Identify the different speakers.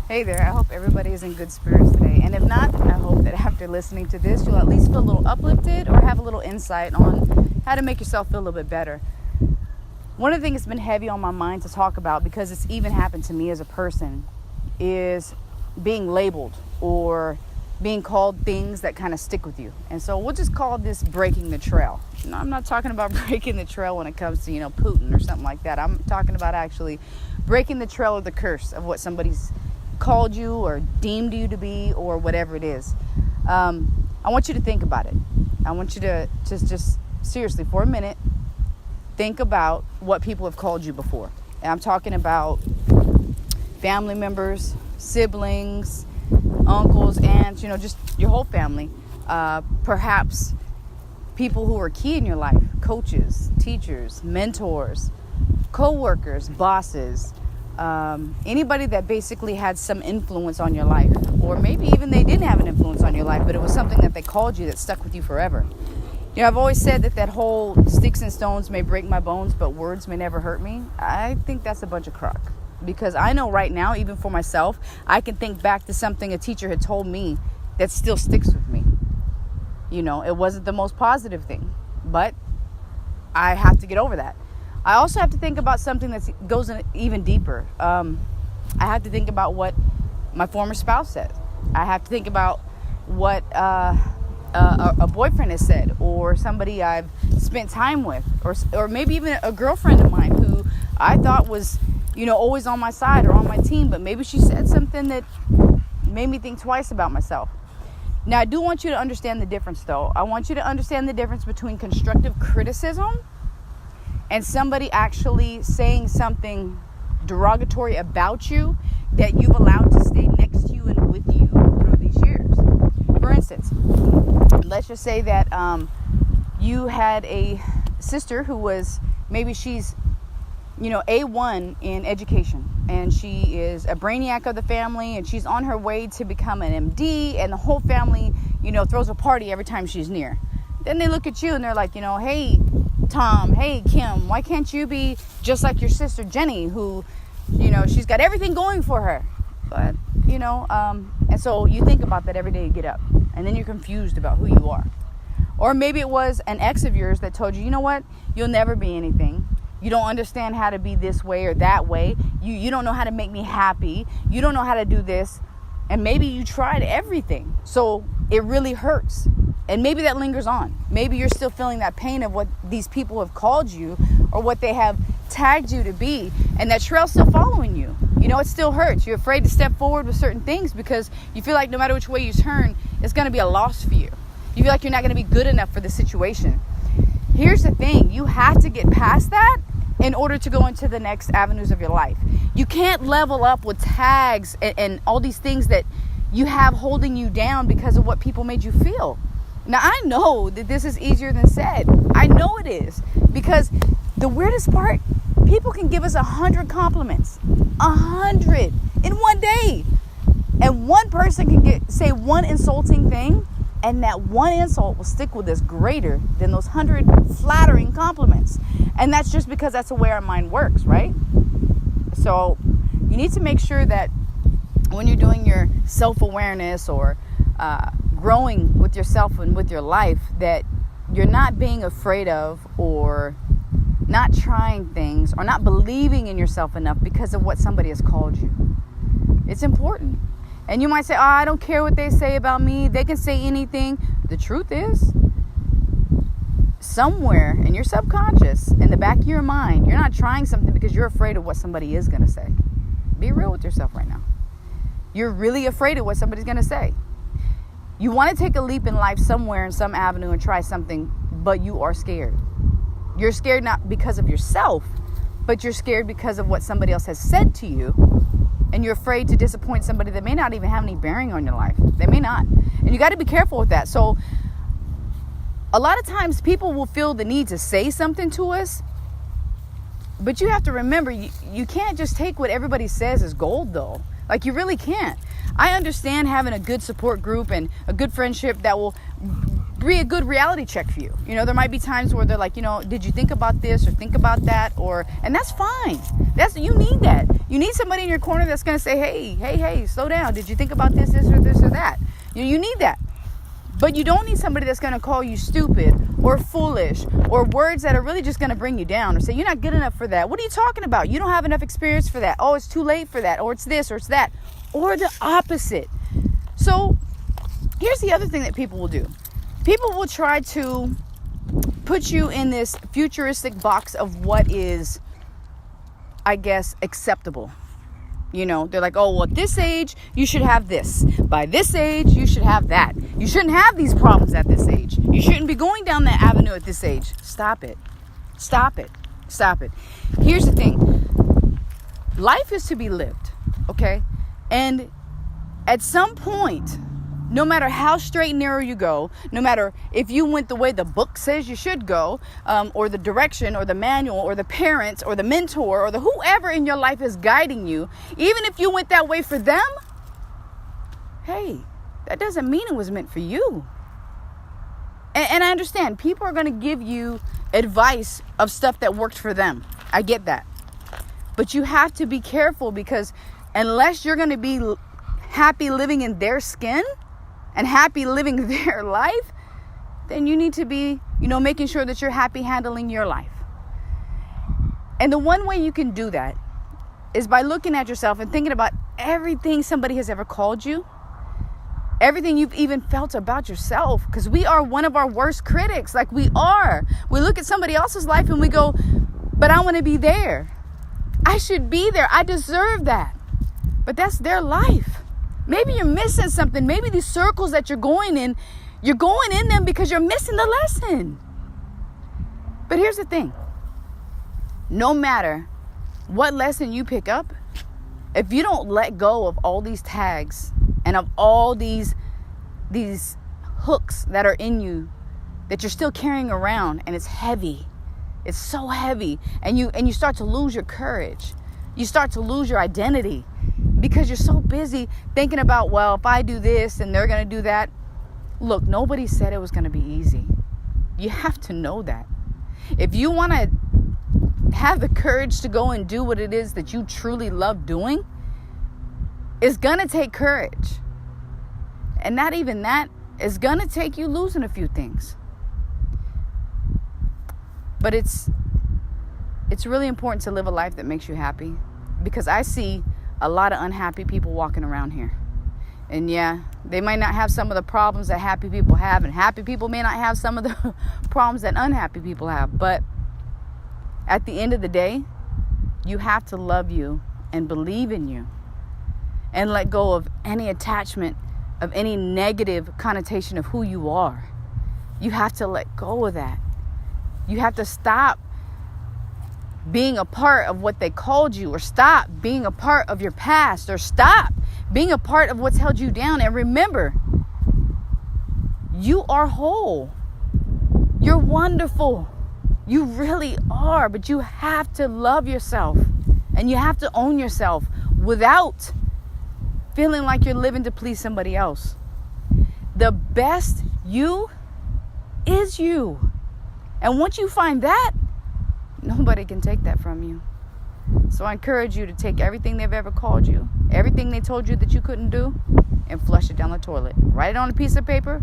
Speaker 1: Hey there, I hope everybody is in good spirits today. And if not, I hope that after listening to this, you'll at least feel a little uplifted or have a little insight on how to make yourself feel a little bit better. One of the things that's been heavy on my mind to talk about, because it's even happened to me as a person, is being labeled or being called things that kind of stick with you. And so we'll just call this breaking the trail. No, I'm not talking about breaking the trail when it comes to, Putin or something like that. I'm talking about actually breaking the trail of the curse of what somebody's called you or deemed you to be or whatever it is. I want you to think about it. I want you to just seriously for a minute think about what people have called you before. And I'm talking about family members, siblings, uncles, aunts, just your whole family. Perhaps people who are key in your life, coaches, teachers, mentors, co-workers, bosses, anybody that basically had some influence on your life, or maybe even they didn't have an influence on your life, but it was something that they called you that stuck with you forever. I've always said that whole sticks and stones may break my bones, but words may never hurt me. I think that's a bunch of crock, because I know right now, even for myself, I can think back to something a teacher had told me that still sticks with me. It wasn't the most positive thing, but I have to get over that. I also have to think about something that goes in even deeper. I have to think about what my former spouse said. I have to think about what a boyfriend has said, or somebody I've spent time with, or maybe even a girlfriend of mine who I thought was, always on my side or on my team, but maybe she said something that made me think twice about myself. Now, I do want you to understand the difference, though. I want you to understand the difference between constructive criticism and somebody actually saying something derogatory about you that you've allowed to stay next to you and with you through these years. For instance, let's just say that you had a sister who was, maybe she's, A1 in education, and she is a brainiac of the family, and she's on her way to become an MD, and the whole family, throws a party every time she's near. Then they look at you and they're like, hey, Tom, hey, Kim, why can't you be just like your sister Jenny, who, she's got everything going for her? But, and so you think about that every day you get up, and then you're confused about who you are. Or maybe it was an ex of yours that told you, you know what, you'll never be anything. You don't understand how to be this way or that way. You don't know how to make me happy. You don't know how to do this. And maybe you tried everything. So it really hurts. And maybe that lingers on. Maybe you're still feeling that pain of what these people have called you or what they have tagged you to be. And that trail's still following you. It still hurts. You're afraid to step forward with certain things because you feel like no matter which way you turn, it's going to be a loss for you. You feel like you're not going to be good enough for the situation. Here's the thing. You have to get past that in order to go into the next avenues of your life. You can't level up with tags and all these things that you have holding you down because of what people made you feel. Now, I know that this is easier than said. I know it is. Because the weirdest part, people can give us 100 compliments. 100 in one day. And one person can say one insulting thing, and that one insult will stick with us greater than those 100 flattering compliments. And that's just because that's the way our mind works, right? So you need to make sure that when you're doing your self-awareness or growing with yourself and with your life, that you're not being afraid of or not trying things or not believing in yourself enough because of what somebody has called you. It's important. And you might say, I don't care what they say about me. They can say anything. The truth is, somewhere in your subconscious, in the back of your mind, you're not trying something because you're afraid of what somebody is going to say. Be real with yourself right now. You're really afraid of what somebody's going to say. You want to take a leap in life somewhere in some avenue and try something, but you are scared. You're scared not because of yourself, but you're scared because of what somebody else has said to you. And you're afraid to disappoint somebody that may not even have any bearing on your life. They may not. And you got to be careful with that. So a lot of times people will feel the need to say something to us, but you have to remember, you can't just take what everybody says as gold, though. Like, you really can't. I understand having a good support group and a good friendship that will be a good reality check for you. There might be times where they're like, did you think about this or think about that? And that's fine. You need that. You need somebody in your corner that's going to say, hey, slow down. Did you think about this or that? You need that. But you don't need somebody that's going to call you stupid or foolish or words that are really just going to bring you down or say, you're not good enough for that. What are you talking about? You don't have enough experience for that. Oh, it's too late for that. Or it's this or it's that. Or the opposite. So here's the other thing that people will do. People will try to put you in this futuristic box of what is, I guess, acceptable. They're like, oh, well, at this age, you should have this. By this age, you should have that. You shouldn't have these problems at this age. You shouldn't be going down that avenue at this age. Stop it. Stop it. Stop it. Here's the thing. Life is to be lived, okay? And at some point, no matter how straight and narrow you go, no matter if you went the way the book says you should go, or the direction or the manual or the parents or the mentor or the whoever in your life is guiding you, even if you went that way for them, hey, that doesn't mean it was meant for you. And I understand people are going to give you advice of stuff that worked for them. I get that. But you have to be careful, because unless you're going to be happy living in their skin and happy living their life, then you need to be, making sure that you're happy handling your life. And the one way you can do that is by looking at yourself and thinking about everything somebody has ever called you, everything you've even felt about yourself, because we are one of our worst critics. Like, we are. We look at somebody else's life and we go, but I want to be there. I should be there. I deserve that. But that's their life. Maybe you're missing something. Maybe these circles that you're going in them because you're missing the lesson. But here's the thing. No matter what lesson you pick up, if you don't let go of all these tags and of all these hooks that are in you that you're still carrying around, and it's heavy. It's so heavy. And you start to lose your courage. You start to lose your identity. Because you're so busy thinking about, well, if I do this and they're going to do that. Look, nobody said it was going to be easy. You have to know that. If you want to have the courage to go and do what it is that you truly love doing, it's going to take courage. And not even that, it's going to take you losing a few things. But it's really important to live a life that makes you happy. Because I see a lot of unhappy people walking around here. And yeah, they might not have some of the problems that happy people have, and happy people may not have some of the problems that unhappy people have. But at the end of the day, you have to love you and believe in you and let go of any attachment of any negative connotation of who you are. You have to let go of that. You have to stop being a part of what they called you, or stop being a part of your past, or stop being a part of what's held you down. And remember, you are whole. You're wonderful. You really are. But you have to love yourself, and you have to own yourself without feeling like you're living to please somebody else. The best you is you. And once you find that, nobody can take that from you. So I encourage you to take everything they've ever called you, everything they told you that you couldn't do, and flush it down the toilet. Write it on a piece of paper,